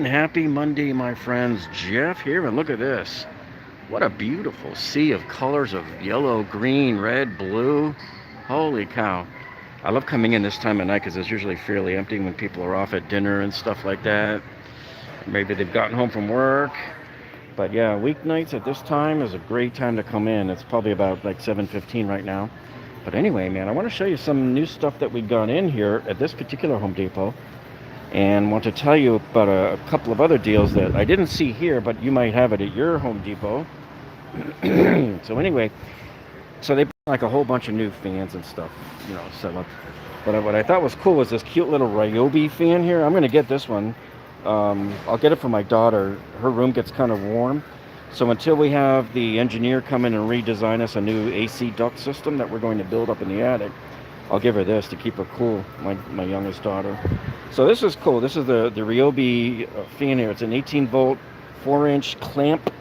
Happy Monday, my friends. Jeff here, and look at this. What a beautiful sea of colors of yellow, green, red, blue. Holy cow. I love coming in this time of night because it's usually fairly empty when people are off at dinner and stuff like that. Maybe they've gotten home from work. But yeah, weeknights at this time is a great time to come in. It's probably about like 7:15 right now. But anyway, man, I want to show you some new stuff that we got in here at this particular Home Depot, and want to tell you about a couple of other deals that I didn't see here, but you might have it at your Home Depot. So anyway, so they brought like a whole bunch of new fans and stuff, set up. But what I thought was cool was this cute little Ryobi fan here. I'm going to get this one. I'll get it for my daughter. Her room gets kind of warm. So until we have the engineer come in and redesign us a new AC duct system that we're going to build up in the attic, I'll give her this to keep her cool, my youngest daughter. So this is cool. This is the Ryobi fan here. It's an 18-volt, 4-inch clamp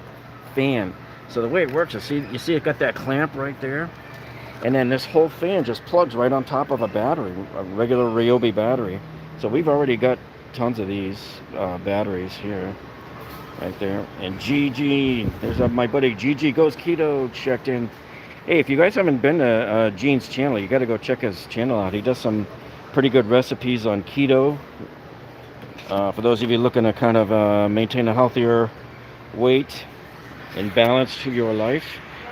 fan. So the way it works is, you see it got that clamp right there? And then this whole fan just plugs right on top of a battery, a regular Ryobi battery. So we've already got tons of these batteries here, right there. And Gigi, there's my buddy Gigi Goes Keto checked in. Hey, if you guys haven't been to Gene's channel, you got to go check his channel out. He does some pretty good recipes on keto. For those of you looking to kind of maintain a healthier weight and balance to your life,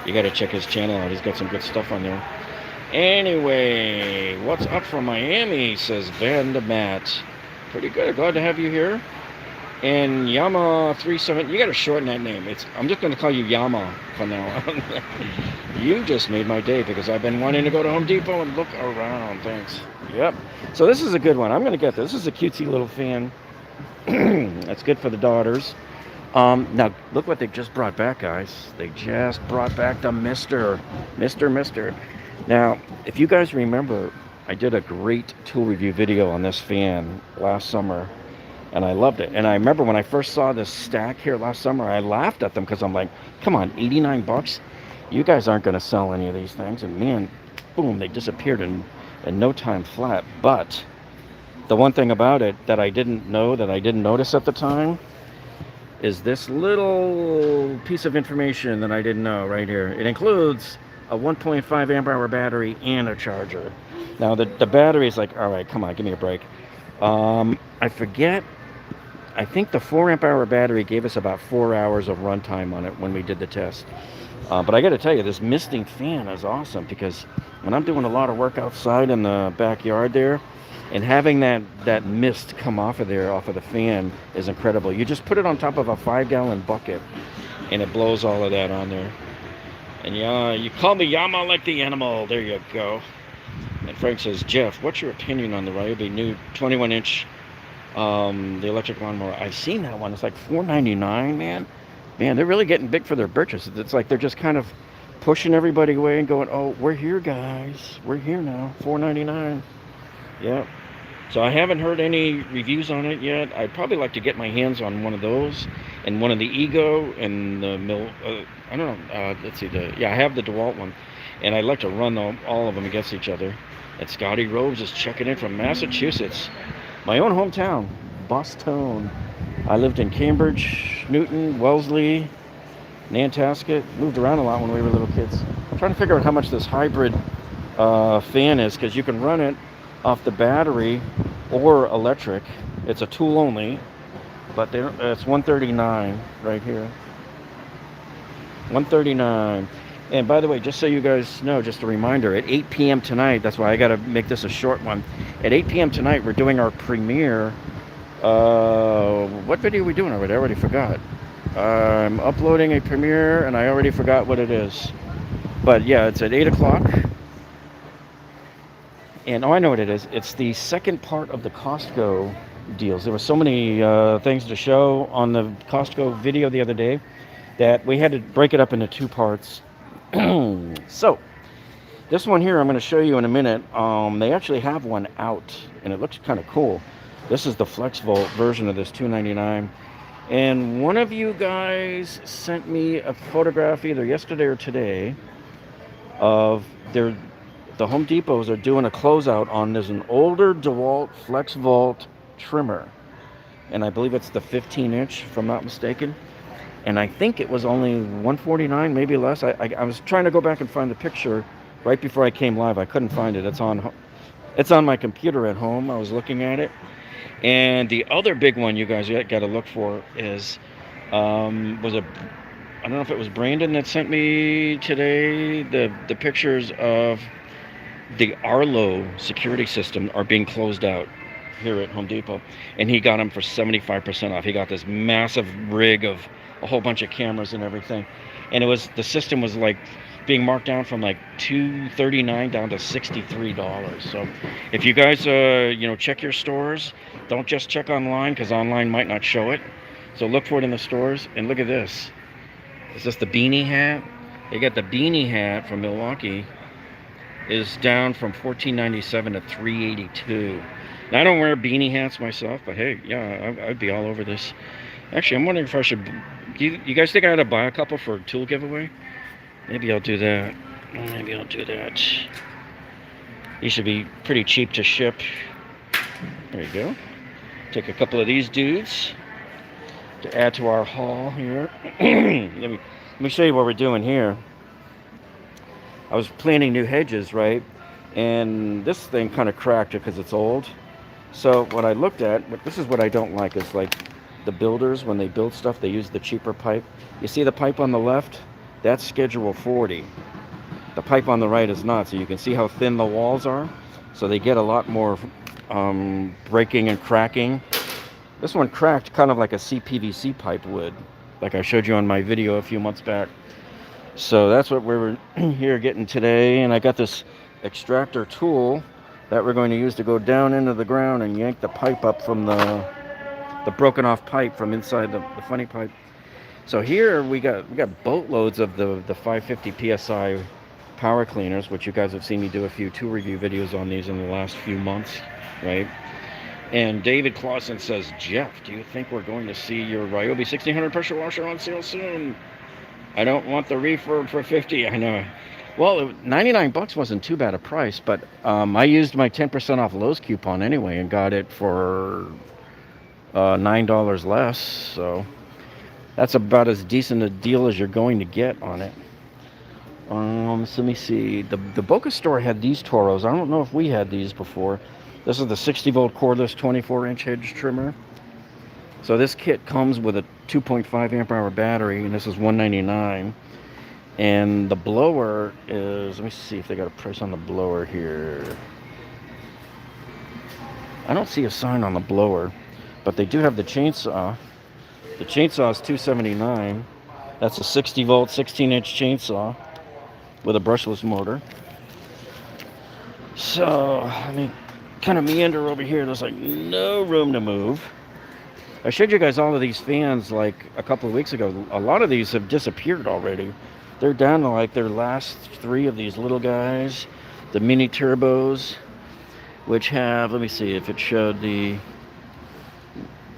you got to check his channel out. He's got some good stuff on there. Anyway, what's up from Miami, says Van de Matt. Pretty good. Glad to have you here. And Yama37, you got to shorten that name. I'm just going to call you Yama from now on. You just made my day because I've been wanting to go to Home Depot and look around. Thanks. Yep. So this is a good one. I'm going to get this. This is a cutesy little fan. That's good for the daughters. Now, look what they just brought back, guys. They just brought back the Mister. Now, if you guys remember, I did a great tool review video on this fan last summer, and I loved it. And I remember when I first saw this stack here last summer, I laughed at them because I'm like, come on, 89 bucks? You guys aren't going to sell any of these things. And man, boom, they disappeared in no time flat. But the one thing about it that I didn't know, that I didn't notice at the time, is this little piece of information that I didn't know right here. It includes a 1.5 amp hour battery and a charger. Now the battery is like, all right, come on, give me a break. I forget. I think the 4 amp hour battery gave us about 4 hours of runtime on it when we did the test. But I got to tell you, this misting fan is awesome because when I'm doing a lot of work outside in the backyard there, and having that mist come off of there, off of the fan, is incredible. You just put it on top of a 5-gallon bucket, and it blows all of that on there. And yeah, you call me Yama like the animal. There you go. And Frank says, Jeff, what's your opinion on the Ryobi new 21-inch, the electric lawnmower? I've seen that one. It's like $4.99, man. Man, they're really getting big for their purchase. It's like they're just kind of pushing everybody away and going, oh, we're here, guys. We're here now. $4.99. Yeah. So I haven't heard any reviews on it yet. I'd probably like to get my hands on one of those and one of the Ego and the I don't know. Let's see. I have the Dewalt one, and I'd like to run all of them against each other. And Scotty Robes is checking in from Massachusetts, my own hometown, Boston. I lived in Cambridge, Newton, Wellesley, Nantasket. Moved around a lot when we were little kids. I'm trying to figure out how much this hybrid fan is, because you can run it off the battery or electric. It's a tool only, but it's $139 right here. $139. And by the way, just so you guys know, just a reminder, at 8 p.m. tonight, that's why I got to make this a short one. At 8 p.m. tonight, we're doing our premiere. What video are we doing already? I already forgot. I'm uploading a premiere, and I already forgot what it is. But yeah, it's at 8 o'clock. And I know what it is. It's the second part of the Costco deals. There were so many things to show on the Costco video the other day that we had to break it up into 2 parts. So, this one here I'm going to show you in a minute. They actually have one out, and it looks kind of cool. This is the FLEXVOLT version of this $299. And one of you guys sent me a photograph either yesterday or today of the Home Depots are doing a closeout on. There's an older Dewalt FLEXVOLT trimmer. and I believe it's the 15-inch, if I'm not mistaken. And I think it was only $149, maybe less. I was trying to go back and find the picture right before I came live. I couldn't find it. It's on my computer at home. I was looking at it. And the other big one you guys got to look for is I don't know if it was Brandon that sent me today the pictures of the Arlo security system are being closed out here at Home Depot, and he got them for 75% off. He got this massive rig of a whole bunch of cameras and everything, and the system was like being marked down from like $239 down to $63. So if you guys check your stores, don't just check online, because online might not show it. So look for it in the stores. And look at this. Is this the beanie hat? They got the beanie hat from Milwaukee is down from $14.97 to $3.82. Now, I don't wear beanie hats myself, but hey, yeah, I'd be all over this. Actually, I'm wondering if I should. You guys think I ought to buy a couple for a tool giveaway? Maybe I'll do that. These should be pretty cheap to ship. There you go. Take a couple of these dudes to add to our haul here. Let me show you what we're doing here. I was planting new hedges, right? And this thing kind of cracked because it's old. So what I looked at, this is what I don't like, is like the builders, when they build stuff, they use the cheaper pipe. You see the pipe on the left? That's schedule 40. The pipe on the right is not, so you can see how thin the walls are. So they get a lot more breaking and cracking. This one cracked kind of like a CPVC pipe would, like I showed you on my video a few months back. So that's what we're here getting today. And I got this extractor tool that we're going to use to go down into the ground and yank the pipe up from the broken off pipe from inside the funny pipe. So here we got boatloads of the 550 PSI power cleaners, which you guys have seen me do a few tool review videos on these in the last few months, right? And David Clausen says, Jeff, do you think we're going to see your Ryobi 1600 pressure washer on sale soon? I don't want the refurb for 50. I know. Well, $99 wasn't too bad a price, but I used my 10% off Lowe's coupon anyway and got it for $9 less. So that's about as decent a deal as you're going to get on it. So let me see. The Boca store had these Toros. I don't know if we had these before. This is the 60-volt cordless 24-inch hedge trimmer. So this kit comes with a 2.5 amp hour battery, and this is $199. And the blower is, let me see if they got a price on the blower here. I don't see a sign on the blower, but they do have the chainsaw. The chainsaw is $279. That's a 60-volt, 16-inch chainsaw with a brushless motor. So let me kind of meander over here. There's like no room to move. I showed you guys all of these fans like a couple of weeks ago. A lot of these have disappeared already. They're down to like their last three of these little guys. The mini turbos, which have, let me see if it showed the,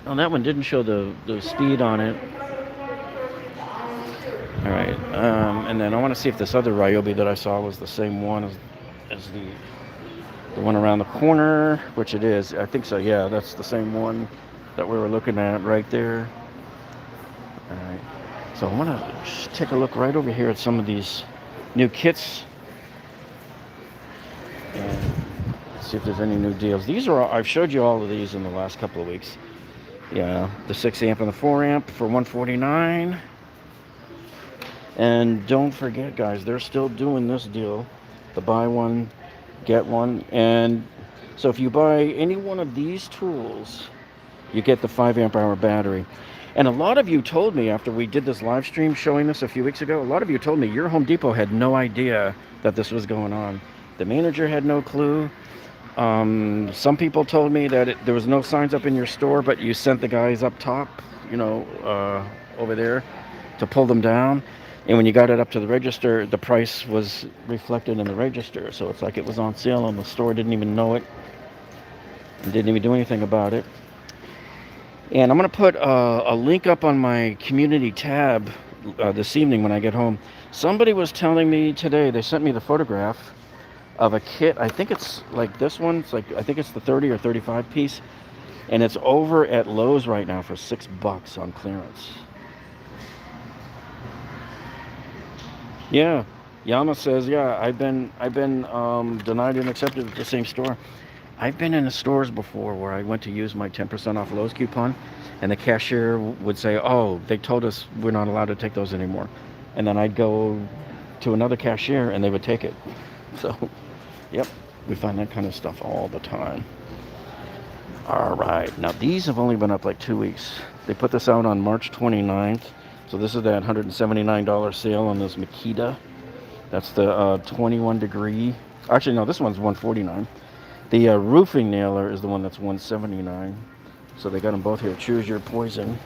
oh, that one didn't show the speed on it. All right, and then I want to see if this other Ryobi that I saw was the same one as the one around the corner, which it is. I think so, yeah, that's the same one that we were looking at right there. All right, so I want to take a look right over here at some of these new kits and see if there's any new deals. These are, I've showed you all of these in the last couple of weeks. Yeah, the 6 amp and the 4 amp for $149. And don't forget, guys, they're still doing this deal, the buy one, get one. And so if you buy any one of these tools, you get the 5 amp hour battery. And a lot of you told me after we did this live stream showing this a few weeks ago, a lot of you told me your Home Depot had no idea that this was going on. The manager had no clue. Some people told me that there was no signs up in your store, but you sent the guys up top, over there to pull them down. And when you got it up to the register, the price was reflected in the register. So it's like it was on sale and the store didn't even know it and didn't even do anything about it. And I'm going to put a link up on my community tab this evening when I get home. Somebody was telling me today, they sent me the photograph of a kit. I think it's like this one. It's like, I think it's the 30 or 35 piece. And it's over at Lowe's right now for $6 on clearance. Yeah, Yama says, yeah, I've been denied and accepted at the same store. I've been in the stores before where I went to use my 10% off Lowe's coupon, and the cashier would say, oh, they told us we're not allowed to take those anymore. And then I'd go to another cashier and they would take it. So, yep, we find that kind of stuff all the time. All right, now these have only been up like 2 weeks. They put this out on March 29th. So this is that $179 sale on this Makita. That's the 21 degree. Actually, no, this one's $149. The roofing nailer is the one that's $179. So they got them both here. Choose your poison.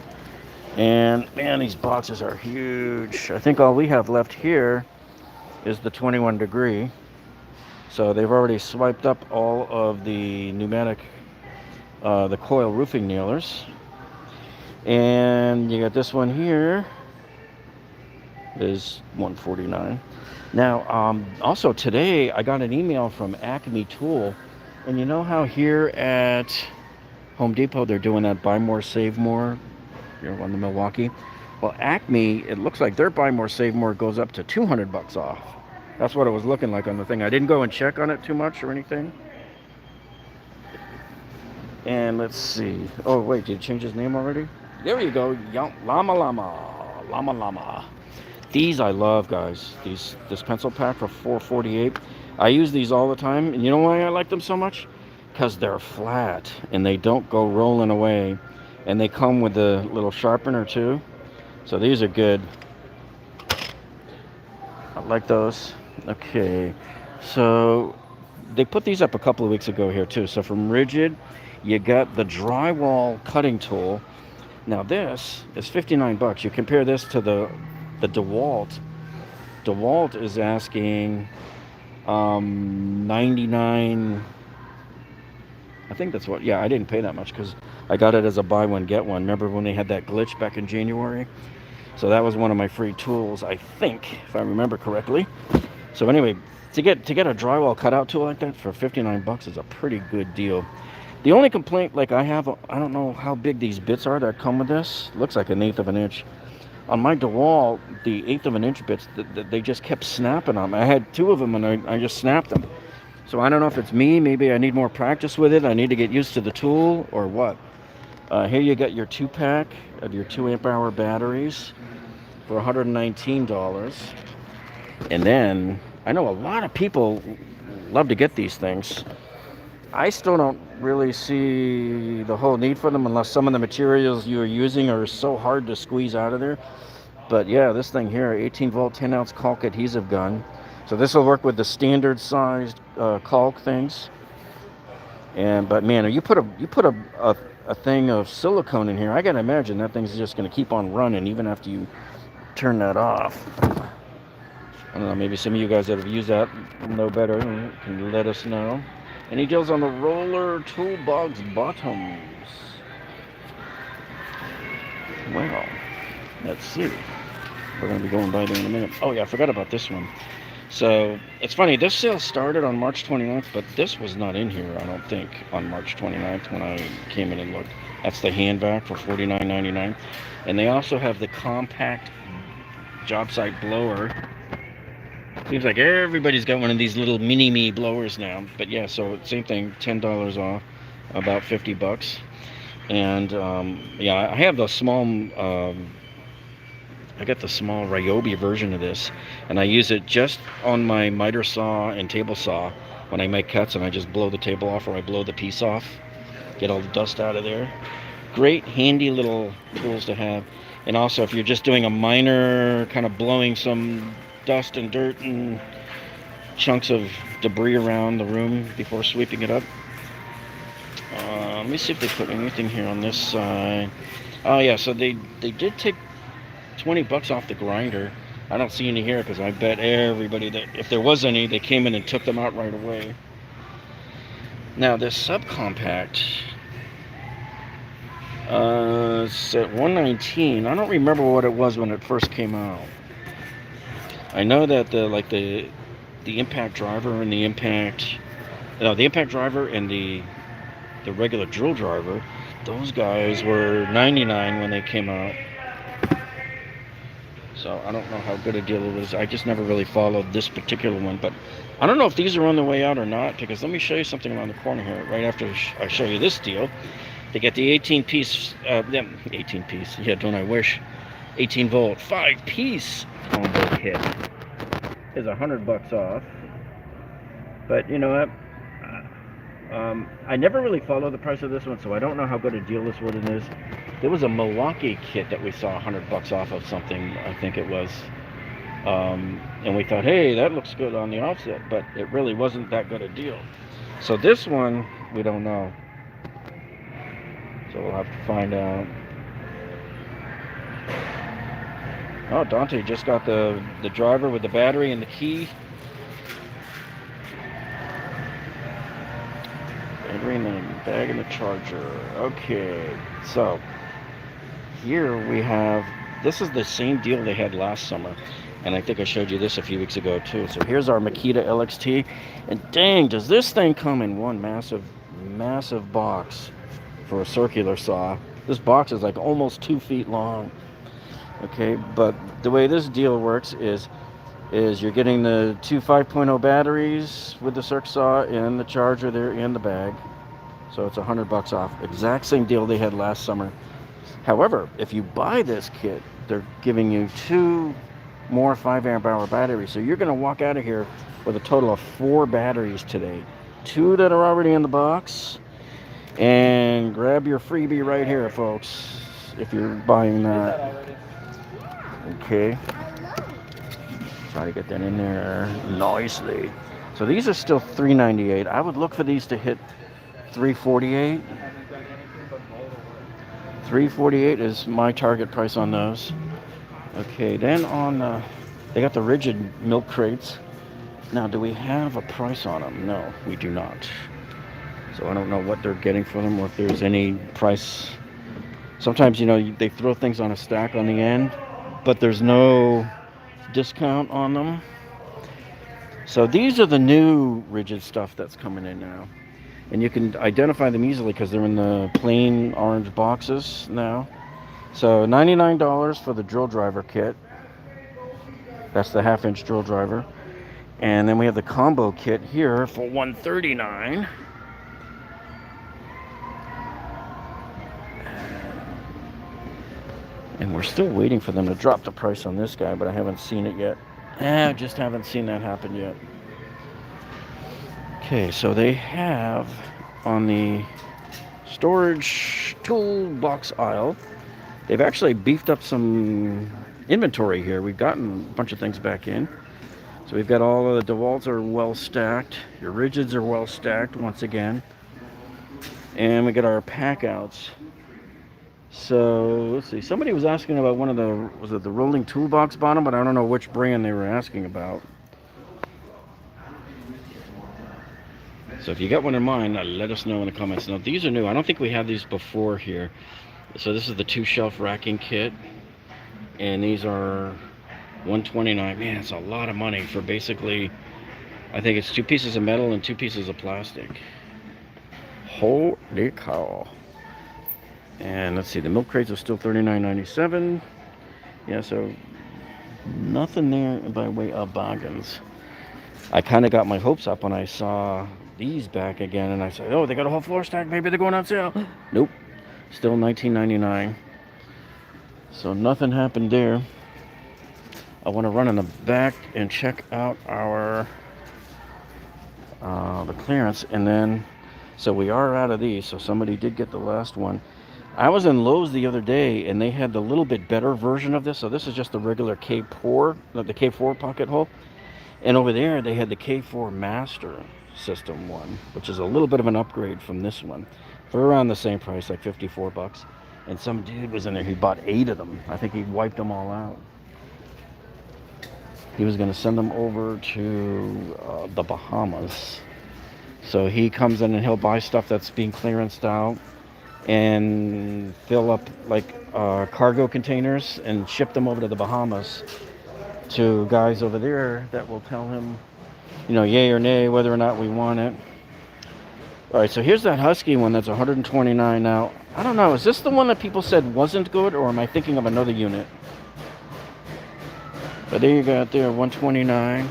And man, these boxes are huge. I think all we have left here is the 21 degree. So they've already swiped up all of the pneumatic, the coil roofing nailers. And you got this one here is $149. Now, also today I got an email from Acme Tool, and you know how here at Home Depot they're doing that buy more save more, on the Milwaukee. Well, Acme, it looks like their buy more save more goes up to $200 off. That's what it was looking like on the thing. I didn't go and check on it too much or anything. And let's see. Oh wait, did it change his name already? There you go, Llama. These I love, guys. This pencil pack for $4.48. I use these all the time, and you know why I like them so much? Because they're flat and they don't go rolling away, and they come with a little sharpener too. So these are good. I like those. Okay, so they put these up a couple of weeks ago here too. So from Ridgid, you got the drywall cutting tool. Now this is $59. You compare this to the Dewalt. Dewalt is asking $99. I think that's what. Yeah, I didn't pay that much because I got it as a buy one get one. Remember when they had that glitch back in January? So that was one of my free tools, I think, if I remember correctly. So anyway, to get a drywall cutout tool like that for $59 is a pretty good deal. The only complaint like I have, I don't know how big these bits are that come with this. Looks like 1/8 of an inch. On my Dewalt, the 1/8 of an inch bits, they just kept snapping on me. I had 2 of them and I just snapped them. So I don't know if it's me. Maybe I need more practice with it. I need to get used to the tool or what. Here you got your 2-pack of your 2 amp hour batteries for $119. And then I know a lot of people love to get these things. I still don't really see the whole need for them unless some of the materials you're using are so hard to squeeze out of there. But yeah, this thing here, 18 volt 10 ounce caulk adhesive gun. So this will work with the standard sized caulk things. But man, you put a thing of silicone in here, I gotta imagine that thing's just gonna keep on running even after you turn that off. I don't know, maybe some of you guys that have used that know better and can let us know. Any deals on the roller toolbox bottoms? Well, let's see. We're going to be going by there in a minute. Oh yeah, I forgot about this one. So, it's funny, this sale started on March 29th, but this was not in here, I don't think, on March 29th when I came in and looked. That's the hand vac for $49.99. And they also have the compact Jobsite blower. Seems like everybody's got one of these little mini-me blowers now. But yeah, so same thing, $10 off, about $50. And yeah, I have the small, I got the small Ryobi version of this. And I use it just on my miter saw and table saw when I make cuts, and I just blow the table off or I blow the piece off. Get all the dust out of there. Great, handy little tools to have. And also, if you're just doing a minor kind of blowing some dust and dirt and chunks of debris around the room before sweeping it up. Let me see if they put anything here on this side. Oh yeah, so they did take $20 off the grinder. I don't see any here because I bet everybody that if there was any, they came in and took them out right away. Now this subcompact, it's at $119. I don't remember what it was when it first came out. I know that the impact driver and the impact driver and the regular drill driver, Those guys were 99 when they came out. So I don't know how good a deal it was. I just never really followed this particular one, but I don't know if these are on the way out or not, because let me show you something around the corner here. Right after I show you this deal, they get the 18-piece, 18-piece, yeah, don't I wish, 18-volt, 5-piece combo kit is $100 off. But you know what? I never really followed the price of this one, so I don't know how good a deal this one is. There was a Milwaukee kit that we saw $100 off of something, I think it was. And we thought, hey, that looks good on the offset, but it really wasn't that good a deal. So this one, we don't know. So we'll have to find out. Oh, Dante just got the driver with the battery and the key. Battery and the bag and the charger. Okay, so here we have, this is the same deal they had last summer. And I think I showed you this a few weeks ago too. So here's our Makita LXT. And dang, does this thing come in one massive, massive box for a circular saw. This box is like almost 2 feet long. Okay, but the way this deal works is you're getting the two 5.0 batteries with the circ saw and the charger there in the bag. So it's $100 off. Exact same deal they had last summer. However, if you buy this kit, they're giving you 2 more 5 amp hour batteries. So you're going to walk out of here with a total of 4 batteries today. 2 that are already in the box. And grab your freebie right here, folks, if you're buying that. Okay. Try to get that in there nicely. So these are still $398. I would look for these to hit $348. $348 is my target price on those. Okay, then on they got the Ridgid milk crates. Now, do we have a price on them? No, we do not. So I don't know what they're getting for them, or if there's any price. Sometimes, you know, they throw things on a stack on the end, but there's no discount on them. So these are the new Ridgid stuff that's coming in now. And you can identify them easily because they're in the plain orange boxes now. So $99 for the drill driver kit. That's the 1/2-inch drill driver. And then we have the combo kit here for $139. And we're still waiting for them to drop the price on this guy, but I haven't seen it yet. I just haven't seen that happen yet. Okay, so they have on the storage toolbox aisle, they've actually beefed up some inventory here. We've gotten a bunch of things back in. So we've got all of the Dewalts are well stacked. Your Ridgids are well stacked once again. And we got our pack outs. So let's see. Somebody was asking about one of the, was it the rolling toolbox bottom? But I don't know which brand they were asking about. So if you got one in mind, let us know in the comments. Now these are new. I don't think we had these before here. So this is the 2-shelf racking kit, and these are $129. Man, it's a lot of money for basically, I think it's 2 pieces of metal and 2 pieces of plastic. Holy cow. And let's see, the milk crates are still $39.97. Yeah, so nothing there by way of bargains. I kind of got my hopes up when I saw these back again, and I said, oh, they got a whole floor stack, maybe they're going on sale. Nope, still $19.99. So nothing happened there. I want to run in the back and check out our the clearance, and then so we are out of these. So somebody did get the last one. I was in Lowe's the other day, and they had the little bit better version of this. So this is just the regular K4, the K4 pocket hole, and over there they had the K4 Master System one, which is a little bit of an upgrade from this one, for around the same price, like $54. And some dude was in there. He bought 8 of them. I think he wiped them all out. He was going to send them over to the Bahamas. So he comes in and he'll buy stuff that's being clearanced out and fill up like cargo containers and ship them over to the Bahamas to guys over there that will tell him, you know, yay or nay whether or not we want it. All right, so here's that Husky one that's $129 now. I don't know. Is this the one that people said wasn't good, or am I thinking of another unit? But there you got there, 129.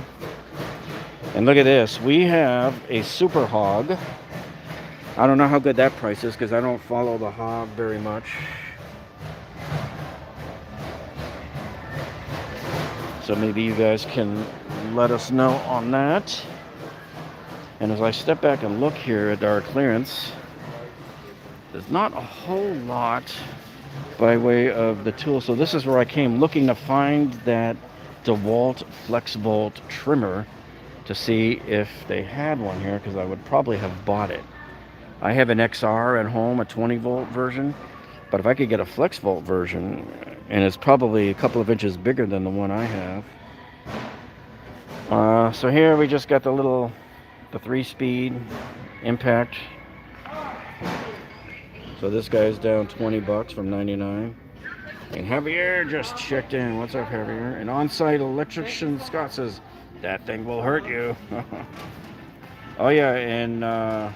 And look at this. We have a Super Hog. I don't know how good that price is because I don't follow the Hog very much. So maybe you guys can let us know on that. And as I step back and look here at our clearance, there's not a whole lot by way of the tool. So this is where I came looking to find that Dewalt FLEXVOLT trimmer to see if they had one here, because I would probably have bought it. I have an XR at home, a 20 volt version, but if I could get a FLEXVOLT version, and it's probably a couple of inches bigger than the one I have. So here we just got the 3-speed impact. So this guy's down 20 bucks from 99. And Javier just checked in. What's up, Javier? An on-site electrician Scott says, that thing will hurt you. Oh yeah, and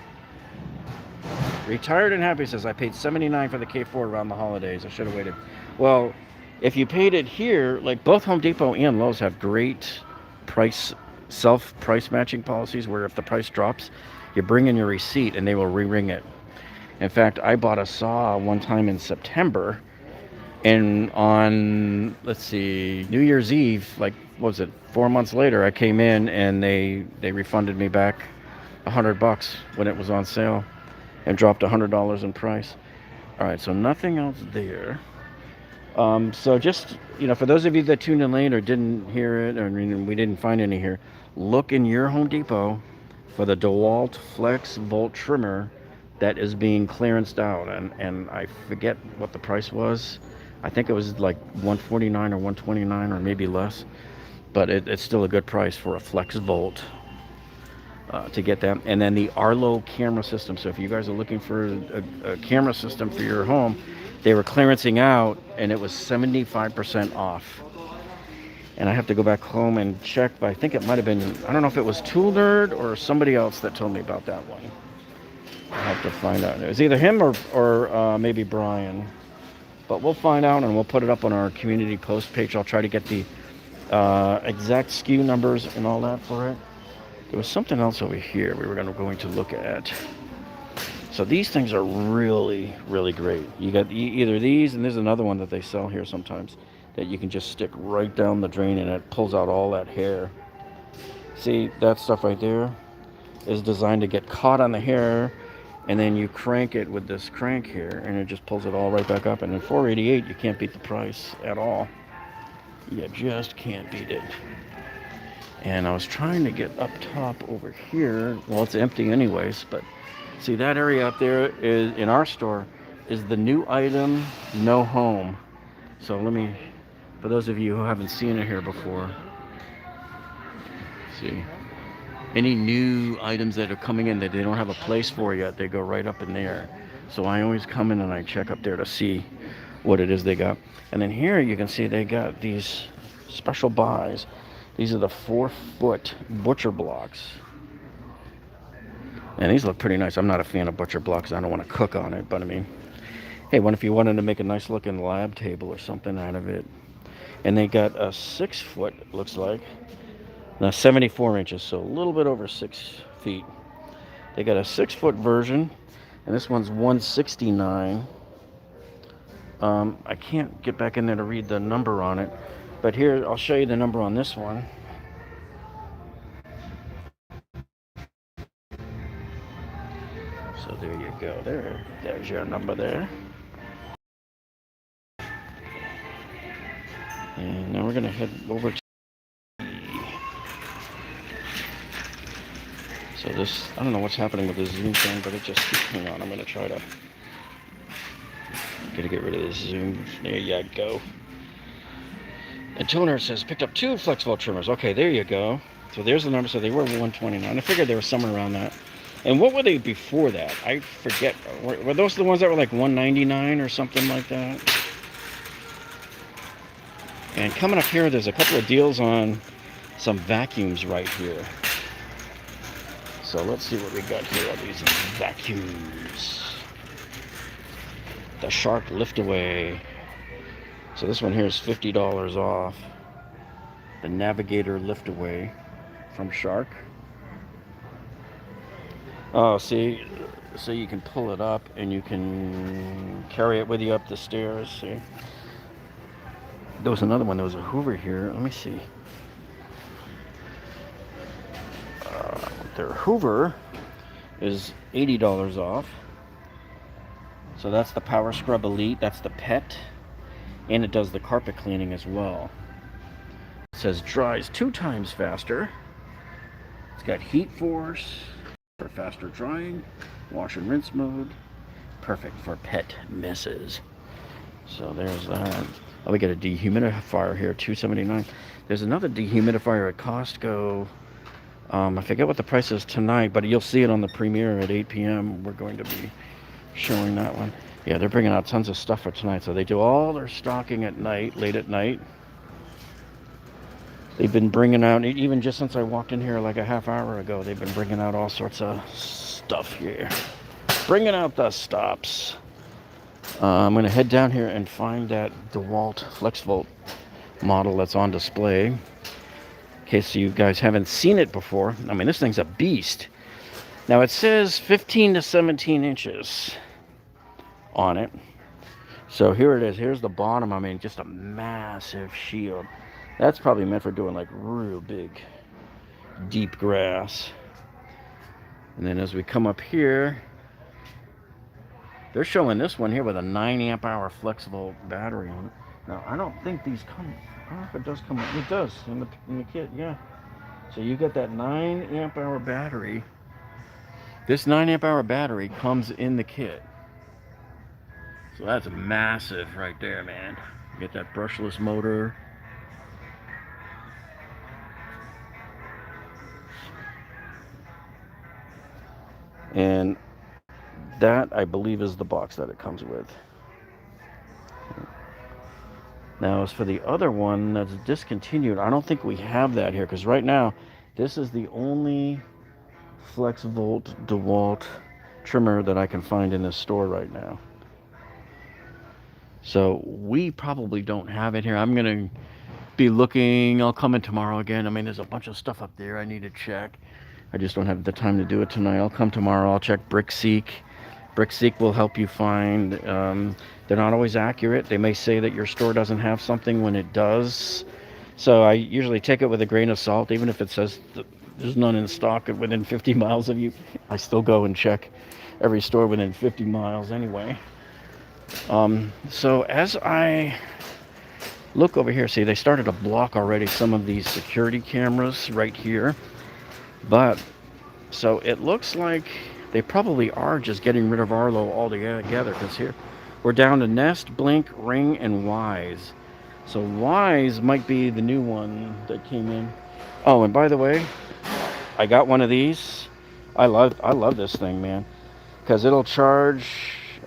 Retired and Happy says, I paid $79 for the K4 around the holidays. I should have waited. Well, if you paid it here, like both Home Depot and Lowe's have great self-price matching policies where if the price drops, you bring in your receipt and they will re-ring it. In fact, I bought a saw one time in September, and on, let's see, New Year's Eve, like, what was it, 4 months later, I came in and they refunded me back $100 when it was on sale and dropped $100 in price. All right, so nothing else there. So just, for those of you that tuned in late or didn't hear it, or we didn't find any here, look in your Home Depot for the Dewalt FLEXVOLT trimmer that is being clearanced out. And I forget what the price was. I think it was like $149 or $129 or maybe less. But it's still a good price for a FLEXVOLT to get that. And then the Arlo camera system. So if you guys are looking for a camera system for your home, they were clearancing out and it was 75% off. And I have to go back home and check, but I think it might have been, I don't know if it was Tool Nerd or somebody else that told me about that one. I have to find out. It was either him or maybe Brian. But we'll find out and we'll put it up on our community post page. I'll try to get the exact SKU numbers and all that for it. There was something else over here we were going to look at. So these things are really, really great. You got either these, and there's another one that they sell here sometimes that you can just stick right down the drain and it pulls out all that hair. See, that stuff right there is designed to get caught on the hair, and then you crank it with this crank here and it just pulls it all right back up. And at $488, you can't beat the price at all. You just can't beat it. And I was trying to get up top over here. Well, it's empty anyways, but see, that area up there is, in our store, is the new item, no home. So let me, for those of you who haven't seen it here before, see, any new items that are coming in that they don't have a place for yet, they go right up in there. So I always come in and I check up there to see what it is they got. And then here you can see they got these special buys. These are the 4-foot butcher blocks. And these look pretty nice. I'm not a fan of butcher blocks. I don't want to cook on it. But I mean, hey, what if you wanted to make a nice looking lab table or something out of it? And they got a 6-foot, looks like. Now 74 inches, so a little bit over 6 feet. They got a 6-foot version. And this one's $169. I can't get back in there to read the number on it. But here, I'll show you the number on this one. So there you go. There's your number there. And now we're going to head over to... So this, I don't know what's happening with the zoom thing, but it just keeps... Hang on, I'm going to try to... Gotta get rid of this zoom. There you go. And Toner says, picked up 2 FLEXVOLT trimmers. Okay, there you go. So there's the number. So they were $129. I figured they were somewhere around that. And what were they before that? I forget. Were those the ones that were like $199 or something like that? And coming up here, there's a couple of deals on some vacuums right here. So let's see what we got here on these vacuums. the Shark Lift Away. So this one here is $50 off. The Navigator Lift Away from Shark. Oh, see, so you can pull it up and you can carry it with you up the stairs. See, there was another one. There was a Hoover here. Let me see. Their Hoover is $80 off. So that's the Power Scrub Elite. That's the pet, and it does the carpet cleaning as well. It says dries 2 times faster. It's got heat force for faster drying, wash and rinse mode, perfect for pet messes. So there's that. Oh, we got a dehumidifier here, $279. There's another dehumidifier at Costco. I forget what the price is tonight, but you'll see it on the premiere at 8 p.m. We're going to be showing that one. Yeah, they're bringing out tons of stuff for tonight. So they do all their stocking at night, late at night. They've been bringing out, even just since I walked in here like a half hour ago, they've been bringing out all sorts of stuff here. Bringing out the stops. I'm going to head down here and find that Dewalt FLEXVOLT model that's on display. In case you guys haven't seen it before. I mean, this thing's a beast. Now it says 15 to 17 inches on it. So here it is. Here's the bottom. I mean, just a massive shield. That's probably meant for doing like real big, deep grass. And then as we come up here, they're showing this one here with a 9 amp hour FLEXVOLT battery on it. Now, I don't think these come, I don't know if it does come, it does in the kit, yeah. So you get that 9 amp hour battery. This 9 amp hour battery comes in the kit. So that's massive right there, man. You get that brushless motor. And that, I believe, is the box that it comes with. Now, as for the other one that's discontinued, I don't think we have that here, because right now, this is the only FLEXVOLT Dewalt trimmer that I can find in this store right now. So we probably don't have it here. I'm going to be looking. I'll come in tomorrow again. I mean, there's a bunch of stuff up there I need to check. I just don't have the time to do it tonight. I'll come tomorrow. I'll check BrickSeek. BrickSeek will help you find. They're not always accurate. They may say that your store doesn't have something when it does. So I usually take it with a grain of salt, even if it says there's none in stock within 50 miles of you. I still go and check every store within 50 miles anyway. So as I look over here, see, they started to block already some of these security cameras right here. But, so it looks like they probably are just getting rid of Arlo altogether, because here we're down to Nest, Blink, Ring, and Wise. So Wise might be the new one that came in. Oh, and by the way, I got one of these. I love this thing, man, because it'll charge,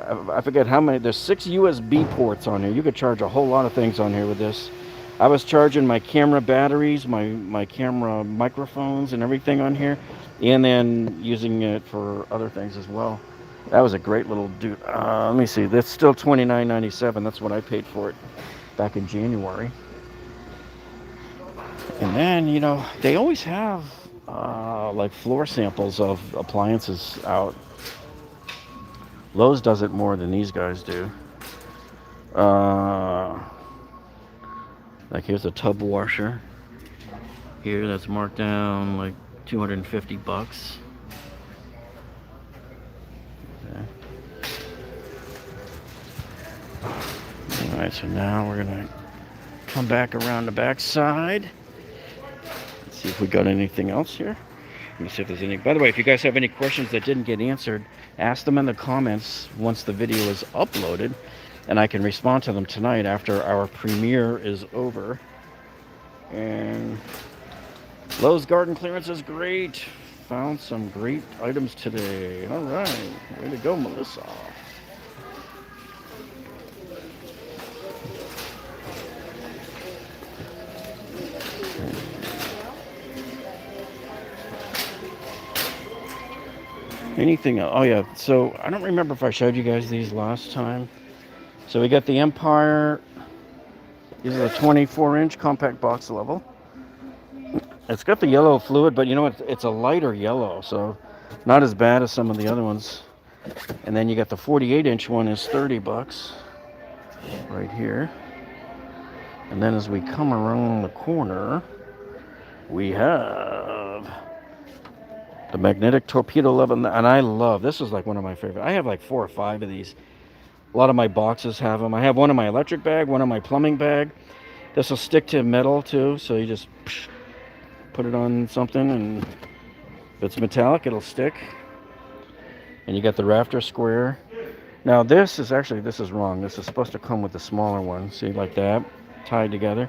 I forget how many, there's 6 USB ports on here. You could charge a whole lot of things on here with this. I was charging my camera batteries, my camera microphones and everything on here, and then using it for other things as well. That was a great little dude. Let me see, that's still $29.97. That's what I paid for it back in January. And then, you know, they always have like floor samples of appliances out. Lowe's does it more than these guys do. Like here's a tub washer. Here, that's marked down like $250. Okay. Alright, so now we're gonna come back around the back side. Let's see if we got anything else here. Let me see if there's any. By the way, if you guys have any questions that didn't get answered, ask them in the comments once the video is uploaded, and I can respond to them tonight after our premiere is over. And Lowe's garden clearance is great. Found some great items today. All right, way to go, Melissa. Anything else? Oh yeah, so I don't remember if I showed you guys these last time. So we got the Empire. This is a 24-inch compact box level. It's got the yellow fluid, but you know what? It's a lighter yellow, so not as bad as some of the other ones. And then you got the 48-inch one is $30 right here. And then as we come around the corner, we have the magnetic Torpedo 11, and I love, this is like one of my favorite. I have like 4 or 5 of these. A lot of my boxes have them. I have one in my electric bag, one in my plumbing bag. This will stick to metal too, so you just put it on something, and if it's metallic, it'll stick. And you got the Rafter Square. Now this is wrong. This is supposed to come with the smaller one. See, like that, tied together.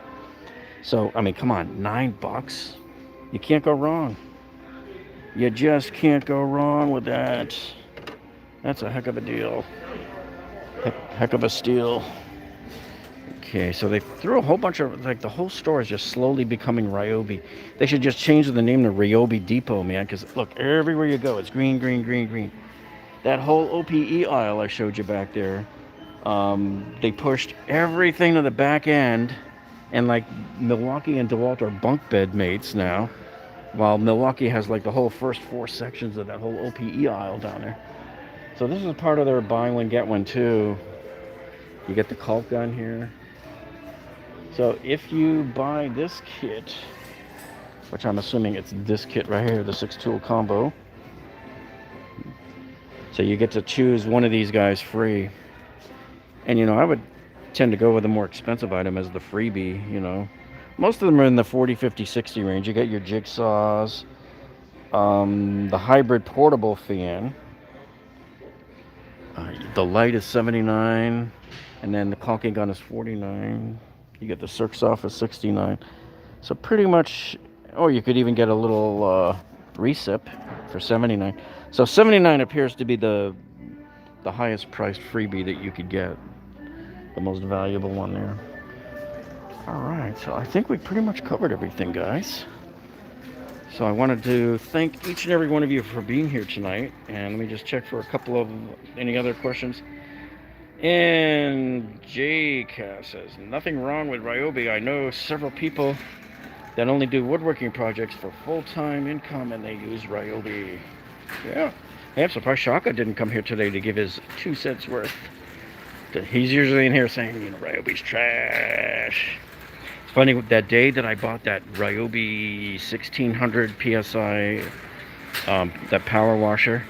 So, I mean, come on, $9. You can't go wrong. You just can't go wrong with that. That's a heck of a deal. Heck of a steal. Okay, so they threw a whole bunch of, like, the whole store is just slowly becoming Ryobi. They should just change the name to Ryobi Depot, man, because look, everywhere you go, it's green, green, green, green. That whole OPE aisle I showed you back there, they pushed everything to the back end, and like Milwaukee and Dewalt are bunk bed mates now, while Milwaukee has like the whole first 4 sections of that whole OPE aisle down there. So this is part of their buy one get one too. You get the Caulk Gun here. So if you buy this kit, which I'm assuming it's this kit right here, the 6-tool combo, so you get to choose one of these guys free. And you know, I would tend to go with a more expensive item as the freebie, you know. Most of them are in the 40, 50, 60 range. You get your jigsaws, the hybrid portable fan. The light is $79, and then the caulking gun is $49. You get the Circ's off at $69. So pretty much, or you could even get a little recip for $79. So $79 appears to be the highest priced freebie that you could get. The most valuable one there. Alright, so I think we pretty much covered everything, guys. So I wanted to thank each and every one of you for being here tonight. And let me just check for a couple of any other questions. And JCast says, nothing wrong with Ryobi. I know several people that only do woodworking projects for full-time income, and they use Ryobi. Yeah. Hey, I'm surprised Shaka didn't come here today to give his 2 cents worth. He's usually in here saying, you know, Ryobi's trash. It's funny, that day that I bought that Ryobi 1600 PSI, that power washer,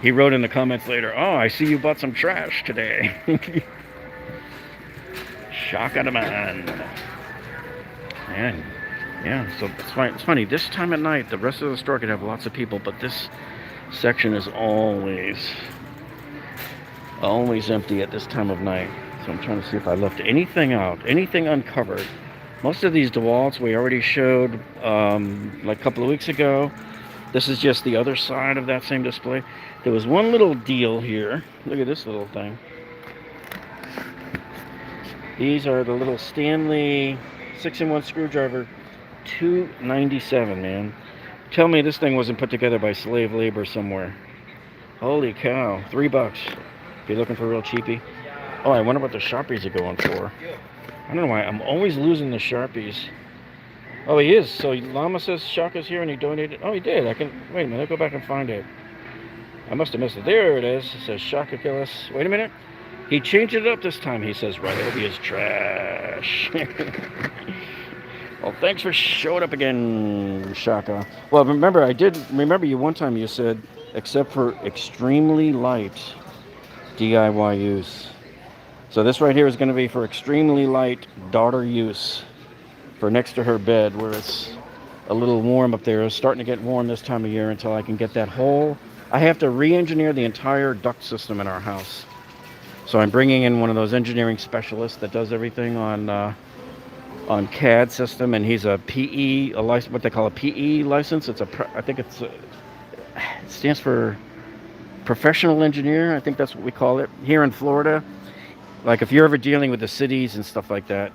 he wrote in the comments later, oh, I see you bought some trash today. Shaka the man. And yeah, so it's funny. This time at night, the rest of the store could have lots of people, but this section is always empty at this time of night. So I'm trying to see if I left anything out, anything uncovered. Most of these Dewalts we already showed like a couple of weeks ago. This is just the other side of that same display. There was one little deal here. Look at this little thing. These are the little Stanley 6-in-1 screwdriver, $2.97, man. Tell me this thing wasn't put together by slave labor somewhere. Holy cow, $3. If you're looking for a real cheapie. Oh, I wonder what the Sharpies are going for. I don't know why, I'm always losing the Sharpies. Oh, he is. So Llama says Shaka's here and he donated. Oh, he did. I can, wait a minute, I'll go back and find it. I must have missed it. There it is. It says Shaka Killis. Wait a minute. He changed it up this time. He says Ryobi is trash. Well, thanks for showing up again, Shaka. Well, remember, I did remember you one time you said, except for extremely light DIY use. So this right here is going to be for extremely light daughter use for next to her bed where it's a little warm up there. It's starting to get warm this time of year until I can get that whole... I have to re-engineer the entire duct system in our house. So I'm bringing in one of those engineering specialists that does everything on CAD system, and he's a PE, a license, what they call a PE license. It's I think it stands for professional engineer. I think that's what we call it here in Florida. Like if you're ever dealing with the cities and stuff like that,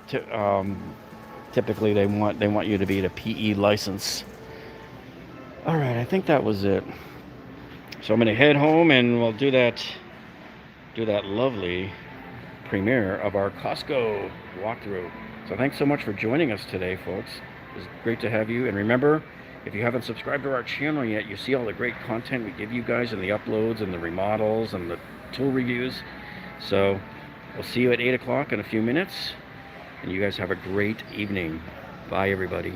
typically they want you to be at a PE license. All right, I think that was it. So I'm gonna head home and we'll do that lovely premiere of our Costco walkthrough. So thanks so much for joining us today, folks. It's great to have you. And remember, if you haven't subscribed to our channel yet, you see all the great content we give you guys and the uploads and the remodels and the tool reviews. So we'll see you at 8 o'clock in a few minutes. And you guys have a great evening. Bye, everybody.